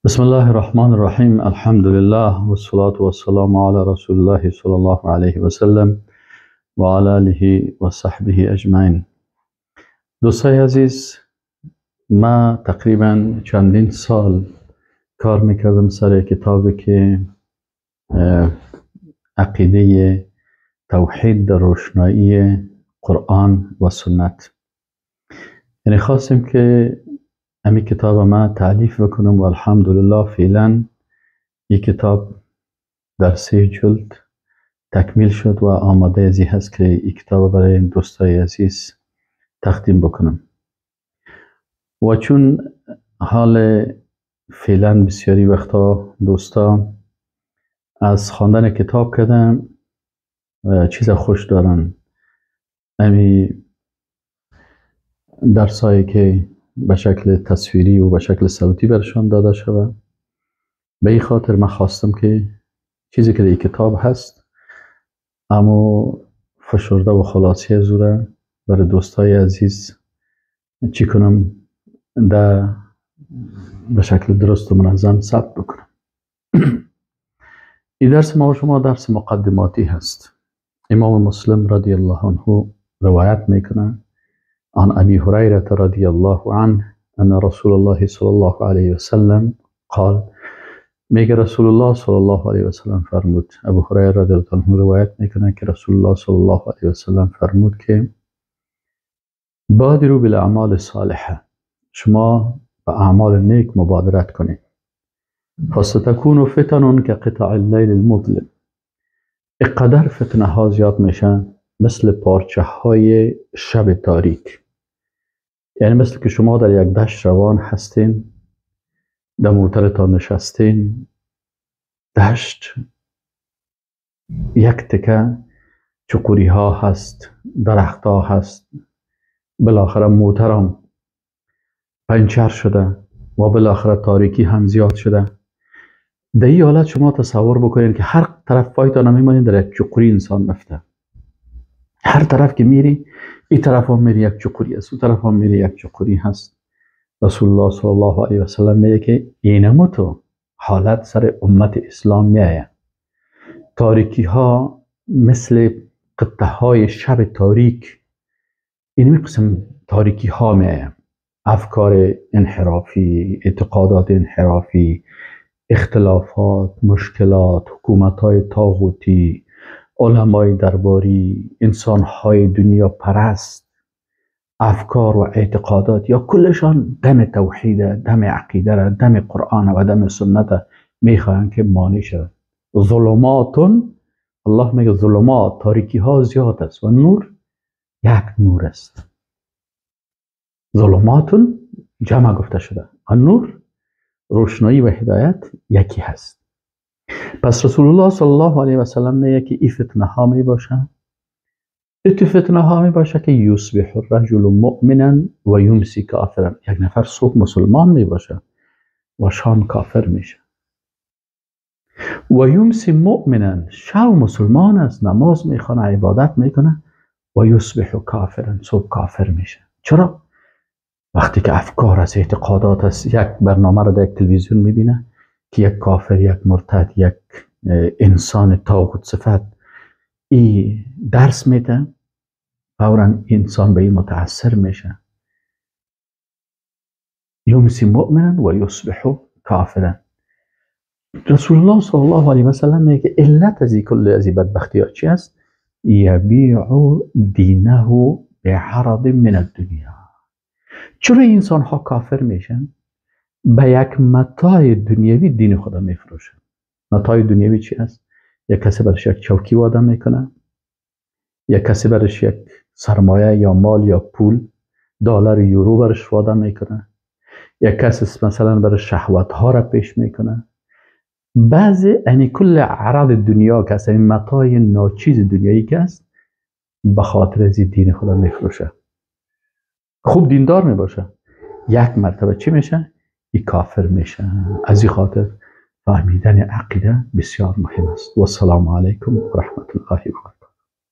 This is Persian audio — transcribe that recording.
بسم الله الرحمن الرحیم. الحمد لله و الصلاة والسلام علی رسول الله صلی الله علیه و سلم و علی آله و صحبه اجمعین. دوستای عزیز، ما تقریبا چندین سال کار میکردم سر کتابی که عقیده توحید در روشنایی قرآن و سنت، یعنی خواستیم که امی کتاب ما تعلیف بکنم و الحمدلله فعلا یک کتاب در 3 جلد تکمیل شد و آماده ازی هست که این کتاب برای دوستای عزیز تقدیم بکنم. و چون حال فعلا بسیاری وقتا دوستا از خواندن کتاب کردن چیز خوش دارن، امی درسایی که به شکل تصویری و به شکل صوتی برشان داده شود. به این خاطر من خواستم که چیزی که در این کتاب هست اما فشرده و خلاصه زوره برای دوستای عزیز چی کنم در به شکل درست و منظم ثبت بکنم. این درس ما و شما درس مقدماتی هست. امام مسلم رضی الله عنه روایت میکنه عن ابي هريرة رضي الله عنه ان رسول الله صلى الله عليه وسلم قال، میگه رسول الله صلی الله علیه و سلم فرمود. ابو هریره رضی الله عنه روایت میکنه که رسول الله صلی الله علیه و سلم فرمود که بادروا بالاعمال الصالحه، شما به اعمال نیک مبادرت کنید. فستكون فتن كقطع الليل المظلم، اقدر فتنه ها زیاد میشن مثل پارچه های شب تاریک. یعنی مثل که شما در یک دشت روان هستین، در موترتان نشستین، دشت یک تکه چقوری ها هست، درخت ها هست، بالاخره موترم پنچر شده و بالاخره تاریکی هم زیاد شده. در این حالت شما تصور بکنید که هر طرف پایتان نمیمانید در یک چقوری انسان مفته. هر طرف که میری، این طرف هم میری یک چقوری است، اون طرف هم میری یک چقوری هست. رسول الله صلی الله علیه و سلم میگه که اینم تو حالت سر امت اسلام میایه. تاریکی ها مثل قطعه های شب تاریک، اینمی قسم تاریکی ها میایه. افکار انحرافی، اعتقادات انحرافی، اختلافات، مشکلات، حکومت های طاغوتی، علمای درباری، انسان های دنیا پرست، افکار و اعتقادات یا کلشان دم توحید، دم عقیده، دم قرآن و دم سنت میخواهند که مانع شود. ظلماتون، الله میگه ظلمات، تاریکی ها زیاد است و نور یک نور است. ظلماتون جمع گفته شده، نور روشنایی و هدایت یکی هست. پس رسول الله صلی الله علیه و سلم میگه که این فتنه ها می باشن. این فتنه ها می باشه که یصبح الرجل مؤمنا و یمسی کافرا، یک نفر صبح مسلمان می باشه و شام کافر میشه. و یمسی مؤمنا، شب مسلمان است، نماز میخونه، عبادت میکنه، و یصبح کافرا، صبح کافر میشه. چرا؟ وقتی که افکار از اعتقادات است، یک برنامه رو در یک تلویزیون میبینه که یک کافر، یک مرتد، یک انسان طاغوت صفت ای درس میده، فوراً انسان به این متاثر میشه. یمسی مؤمنا و یصبح کافرا. رسول الله صلی الله علیه و سلم میگه علت از کل از بدبختی ها چی است؟ یبیع دینه بعرض من الدنیا. چرا انسان ها کافر میشن؟ به یک متاع دنیوی دین خدا میفروشن. متاع دنیوی چی است؟ یک کسی برش یک چوکی وعده میکنه، یک کسی برش یک سرمایه یا مال یا پول، دلار یورو برش وعده میکنه، یک کسی مثلا برش شهوت ها را پیش میکنه. بعضی یعنی کل عرض دنیا که این متاع ناچیز دنیایی که است، به خاطر از دین خدا میفروشه. خوب دیندار میباشه، یک مرتبه چی میشه؟ ای کافر میشه. از این خاطر فهمیدن عقیده بسیار مهم است. و السلام علیکم و رحمت الله و برکاته.